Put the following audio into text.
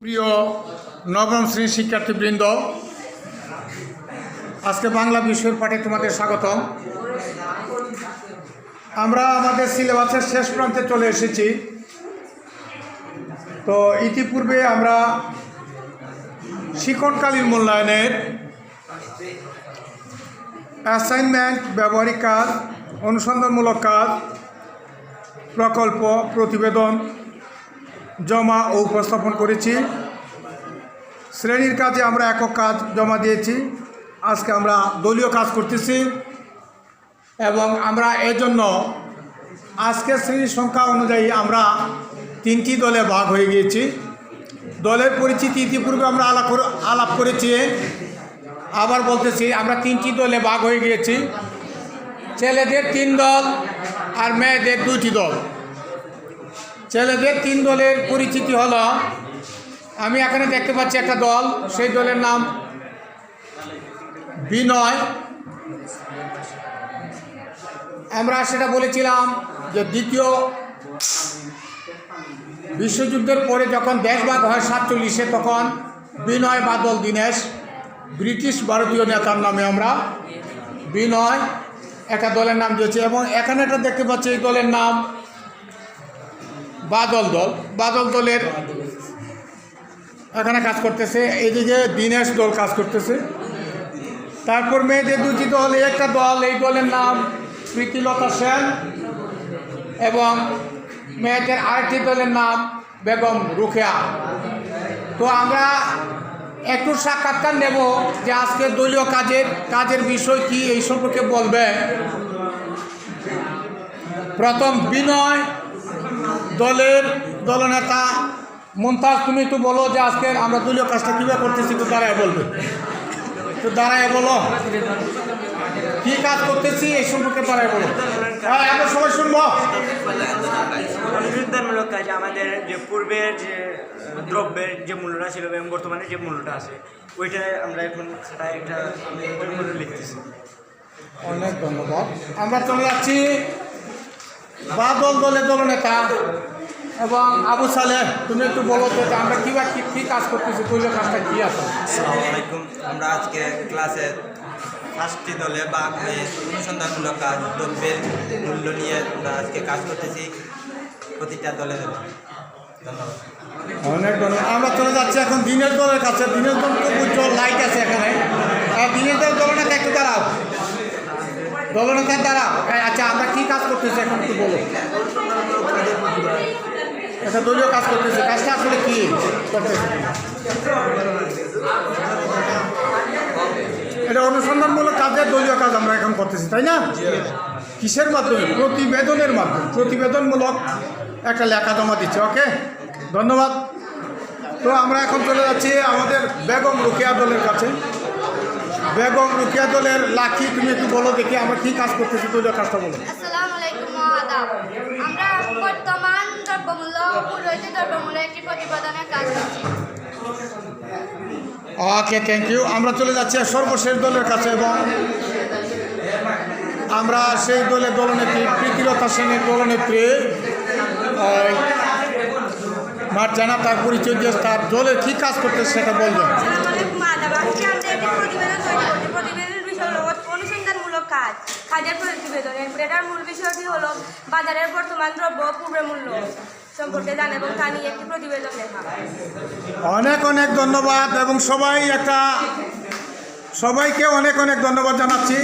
প্রিয় নবম শ্রেণীর শিক্ষার্থীবৃন্দ, আজকে বাংলা বিষয়ের পাঠে তোমাদের স্বাগতম। আমরা আমাদের সিলেবাসের শেষ প্রান্তে চলে এসেছি। তো ইতিপূর্বে আমরা শিক্ষণকালীন মূল্যায়নের অ্যাসাইনমেন্ট, ব্যবহারিক কাজ, অনুসন্ধানমূলক কাজ, প্রকল্প, প্রতিবেদন জমা ও উপস্থাপন করেছি। শ্রেণীর কাজে আমরা একক কাজ জমা দিয়েছি। আজকে আমরা দলীয় কাজ করতেছি এবং আমরা এজন্য আজকের শ্রেণীর সংখ্যা অনুযায়ী আমরা 3টি দলে ভাগ হয়ে গিয়েছি। দলের পরিচিতি ইতিপূর্বে আমরা আলাপ করেছি, আবার বলতেছি আমরা 3টি দলে ভাগ হয়ে গিয়েছি। ছেলেদের 3 দল আর মেয়েদের 2টি দল। ছেলেদের 3 দলের পরিচিতি হলো, আমি এখানে দেখতে পাচ্ছি একটা দল, সেই দলের নাম বিনয়। আমরা সেটা বলেছিলাম যে দ্বিতীয় বিশ্বযুদ্ধের পরে যখন দেশভাগ হয় 47-এ, তখন বিনয় বাদল দীনেশ, ব্রিটিশ ভারতীয় নেতার নামে আমরা বিনয় একটা দলের নাম দিয়েছি। এবং এখানে একটা দেখতে পাচ্ছি, এই দলের নাম বাদল দল। বাদল দলের এখানে কাজ করতেছে, এইদিকে দীনেশ দল কাজ করতেছে। তারপর মেয়েদের 2টি দল, একটা দল, এই দলের নাম প্রীতিলতা সেন, এবং মেয়েদের আরেকটি দলের নাম বেগম রুকেয়া। তো আমরা একটু সাক্ষাৎকার নেব যে আজকে দলীয় কাজের বিষয় কি, এই সম্পর্কে বলবে। প্রথম বিনয় দলের দলনেতা মুমতাজ, তুমি একটু বলো যে আজকের আমরা দলীয় কাজটা কীভাবে করতেছি। একটু দাঁড়ায় বলবে, একটু দাঁড়ায় বলো কী কাজ করতেছি এই সম্পর্কে দাঁড়ায় বলো। হ্যাঁ, আমরা সবাই শুনবো। অনুসন্ধানমূলক কাজ আমাদের যে পূর্বের যে দ্রব্যের যে মূল্যটা ছিল এবং বর্তমানে যে মূল্যটা আছে, ওইটা আমরা এখন সেটা একটা মূল্য লিখতেছি। অনেক ধন্যবাদ। আমরা চলে যাচ্ছি বাদল দলের দলনেতা এবং আবু সালেহ, তুমি একটু বলো যে আমরা কী কাজ করতেছি, দলীয় কাজটা কী আছে। আসসালামু আলাইকুম। আমরা আজকে ক্লাসের 5টি দলে ভাগ হয়ে অনুসন্ধানমূলক কাজ, দ্রব্যের মূল্য নিয়ে আমরা আজকে কাজ করতেছি প্রতিটা দলে দলে। ধন্যবাদ। অনেক ধন্যবাদ। আমরা চলে যাচ্ছি এখন দিনের দলের কাছে। দিনের দল খুব উজ্জ্বল লাইট আছে এখানে। আর দিনের দল দলনেতা একটু দাঁড়াও, দলনেতা দাঁড়াও। আচ্ছা, আমরা কী কাজ করতেছি এখন একটু বলো। একটা দলীয় কাজ করতেছে, কাজটা আসলে কী করতেছে? এটা অনুসন্ধানমূলক কাজের দলীয় কাজ আমরা এখন করতেছি, তাই না? কিসের মাধ্যমে? প্রতিবেদনের মাধ্যমে। প্রতিবেদনমূলক একটা লেখা জমা দিচ্ছে। ওকে, ধন্যবাদ। তো আমরা এখন চলে যাচ্ছি আমাদের বেগম রুকেয়া দলের কাছে। বেগম রুকেয়া দলের লাকি, তুমি একটু বলো দেখি আমরা কী কাজ করতেছি, দলীয় কাজটা বলো। আসসালামু আলাইকুম ওয়া আদাব। আমরা বর্তমান দ্রব্যমূল্য ও পূর্ববর্তী দ্রব্যমূল্যের একটি প্রতিবেদনের কাজ করছি। ওকে, থ্যাংক ইউ। আমরা চলে যাচ্ছি সর্বশেষ দলের কাছে এবং আমরা সেই দলের দলনেত্রী প্রীতিলতা সেনের দলনেত্রী মার্জানা, তার পরিচয় দিয়ে তার দলের কী কাজ করতেছে সেটা বলবেন। প্রতিবেদনের বিষয় হলো অনুসন্ধানমূলক কাজ, কাজের প্রতিবেদন। এরপরে এটার মূল বিষয়টি হলো বাজারের বর্তমান দ্রব্য পূর্বের মূল্য সম্পর্কে জানা এবং তা নিয়ে একটি প্রতিবেদন লেখা। অনেক অনেক ধন্যবাদ এবং সবাইকে অনেক অনেক ধন্যবাদ জানাচ্ছি।